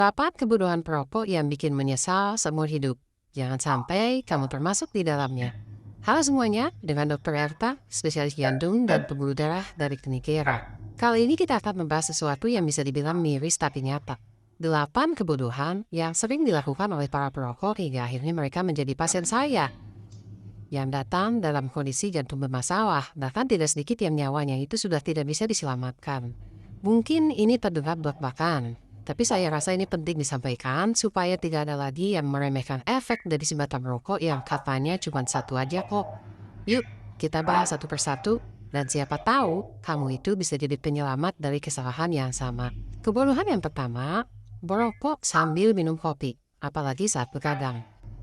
Dapat kebutuhan perokok yang bikin menyesal seumur hidup. Jangan sampai kamu termasuk di dalamnya. Halo semuanya, dengan Dr. Erta, spesialis jantung dan pembuluh darah dari Klinik Era. Kali ini kita akan membahas sesuatu yang bisa dibilang miris tapi nyata. 8 kebutuhan yang sering dilakukan oleh para perokok hingga akhirnya mereka menjadi pasien saya. Yang datang dalam kondisi jantung bermasalah, bahkan tidak sedikit yang nyawanya itu sudah tidak bisa diselamatkan. Mungkin ini terdengar belak-belakan, tapi saya rasa ini penting disampaikan supaya tidak ada lagi yang meremehkan efek dari sebatang rokok yang katanya cuma satu aja kok. Yuk, kita bahas satu persatu, dan siapa tahu kamu itu bisa jadi penyelamat dari kesalahan yang sama. Kebodohan yang pertama, merokok sambil minum kopi, apalagi saat begadang.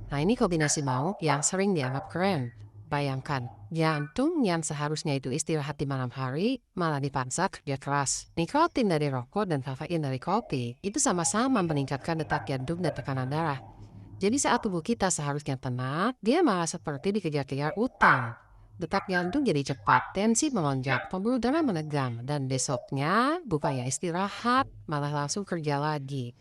Nah, ini kombinasi mau yang sering dianggap keren. Bayangkan, jantung yang seharusnya itu istirahat di malam hari malah dipaksa kerja keras. Nikotin dari rokok dan kafein dari kopi itu sama-sama meningkatkan detak jantung dan tekanan darah. Jadi saat tubuh kita seharusnya tenang, dia malah seperti dikejar-kejar utang. Detak jantung jadi cepat, tensi melonjak, pembuluh darah menegang, dan besoknya bukannya istirahat, malah langsung kerja lagi.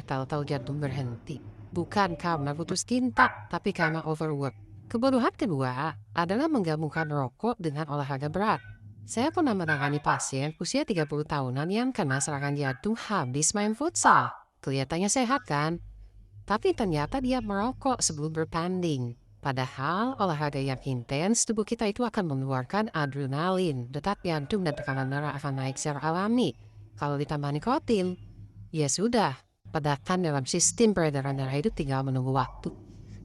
Tahu-tahu jantung berhenti. Bukan karena putus cinta, tapi karena overwork. Kebodohan kedua adalah menggabungkan rokok dengan olahraga berat. Saya pernah menangani pasien usia 30 tahunan yang kena serangan jantung habis main futsal. Kelihatannya sehat kan? Tapi ternyata dia merokok sebelum bertanding. Padahal olahraga yang intens, tubuh kita itu akan mengeluarkan adrenalin, detak jantung dan tekanan darah akan naik secara alami. Kalau ditambah nikotin, ya sudah, ledakan dalam sistem peredaran darah itu tinggal menunggu waktu.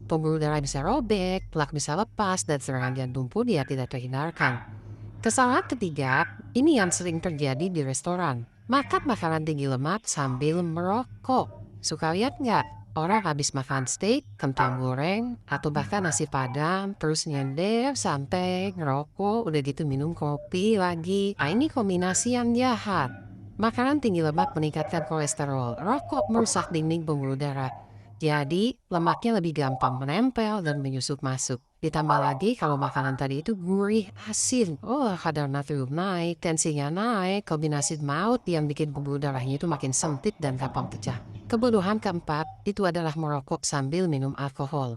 Pembuluh darah bisa robek, plak bisa lepas, dan serangan jantung pun dia tidak terhindarkan. Kesalahan ketiga, ini yang sering terjadi di restoran. Makan makanan tinggi lemak sambil merokok. Suka lihat nggak? Orang habis makan steak, kentang goreng, atau bahkan nasi padang, terus nyender, santai, ngerokok, udah gitu minum kopi lagi. Nah, ini kombinasi yang jahat. Makanan tinggi lemak meningkatkan kolesterol, rokok merusak dinding pembuluh darah. Jadi, lemaknya lebih gampang menempel dan menyusup masuk. Ditambah lagi kalau makanan tadi itu gurih, asin. Kadar natrium naik, tensinya naik, kombinasi maut yang bikin pembuluh darahnya itu makin sempit dan gampang pecah. Kebodohan keempat, itu adalah merokok sambil minum alkohol.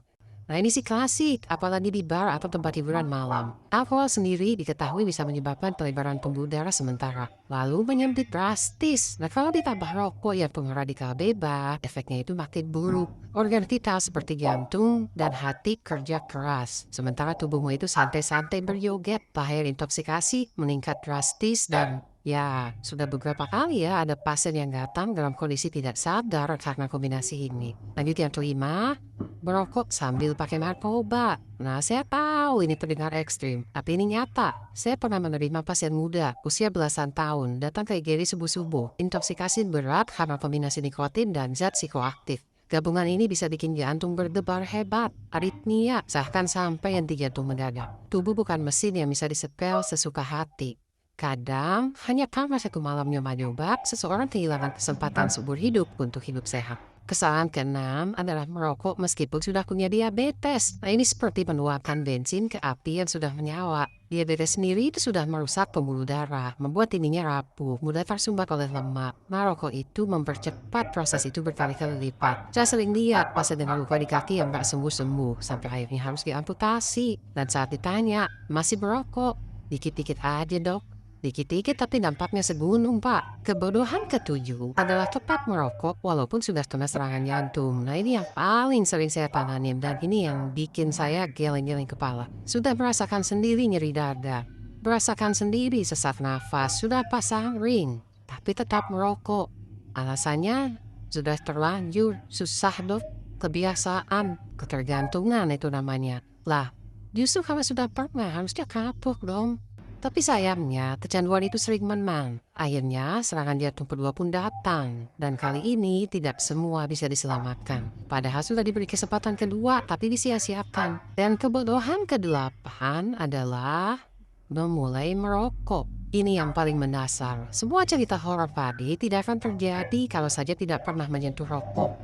Nah, ini sih klasik, apalagi di bar atau tempat hiburan malam. Alkohol sendiri diketahui bisa menyebabkan pelebaran pembuluh darah sementara, lalu menyempit drastis. Nah, kalau ditambah rokok yang penuh radikal bebas, efeknya itu makin buruk. Organ vital seperti jantung dan hati kerja keras, sementara tubuhmu itu santai-santai berjoget. Bahaya intoksikasi meningkat drastis dan ya, sudah beberapa kali ya ada pasien yang datang dalam kondisi tidak sadar karena kombinasi ini. Lanjut yang kelima, merokok sambil pakai narkoba. Nah, saya tahu ini terdengar ekstrim, tapi ini nyata. Saya pernah menerima pasien muda, usia belasan tahun, datang ke IGD subuh-subuh, intoksikasi berat karena kombinasi nikotin dan zat psikoaktif. Gabungan ini bisa bikin jantung berdebar hebat, aritmia, bahkan sampai henti jantung mendadak. Tubuh bukan mesin yang bisa disepel sesuka hati. Kadang, hanya karena satu malam nyoba-nyoba, seseorang kehilangan kesempatan seumur hidup untuk hidup sehat. Kesalahan keenam adalah merokok meskipun sudah punya diabetes. Nah, ini seperti menuangkan bensin ke api yang sudah menyala. Diabetes sendiri itu sudah merusak pembuluh darah, membuat dindingnya rapuh, mudah tersumbat oleh lemak. Merokok itu mempercepat proses itu berkali-kali lipat. Saya sering lihat pasien dengan luka di kaki yang gak sembuh-sembuh, sampai akhirnya harus diamputasi. Dan saat ditanya, masih merokok? Dikit-dikit aja dok. Dikit-dikit tapi dampaknya segunung pak. Kebodohan ketujuh adalah tetap merokok walaupun sudah kena serangan jantung. Nah, ini yang paling sering saya tanganin dan ini yang bikin saya geleng-geleng kepala. Sudah merasakan sendiri nyeri dada, merasakan sendiri sesak nafas, sudah pasang ring, tapi tetap merokok. Alasannya sudah terlanjur, susah dok, kebiasaan, ketergantungan itu namanya. Lah, justru kalau sudah pernah harusnya kapok dong. Tapi sayangnya, kecanduan itu sering menang. Akhirnya, serangan jantung kedua pun datang. Dan kali ini, tidak semua bisa diselamatkan. Padahal sudah diberi kesempatan kedua, tapi disia-siakan. Dan kebodohan kedelapan adalah memulai merokok. Ini yang paling mendasar. Semua cerita horor tadi tidak akan terjadi kalau saja tidak pernah menyentuh rokok.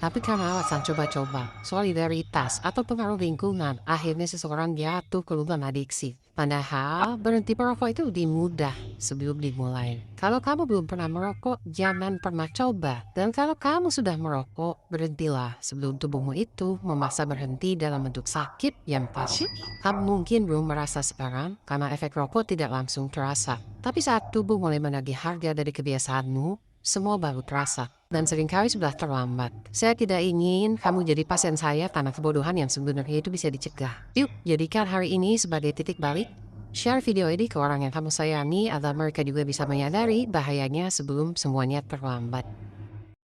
Tapi karena alasan coba-coba, solidaritas, atau pengaruh lingkungan, akhirnya seseorang jatuh ke lubang adiksi. Padahal berhenti merokok itu lebih mudah sebelum dimulai. Kalau kamu belum pernah merokok, jangan pernah coba. Dan kalau kamu sudah merokok, berhentilah sebelum tubuhmu itu memaksa berhenti dalam bentuk sakit yang pasti. Kamu mungkin belum merasa sekarang karena efek rokok tidak langsung terasa. Tapi saat tubuh mulai menagih harga dari kebiasaanmu, semua baru terasa, dan seringkali sudah terlambat. Saya tidak ingin kamu jadi pasien saya karena kebodohan yang sebenarnya itu bisa dicegah. Yuk, jadikan hari ini sebagai titik balik. Share video ini ke orang yang kamu sayangi agar mereka juga bisa menyadari bahayanya sebelum semuanya terlambat.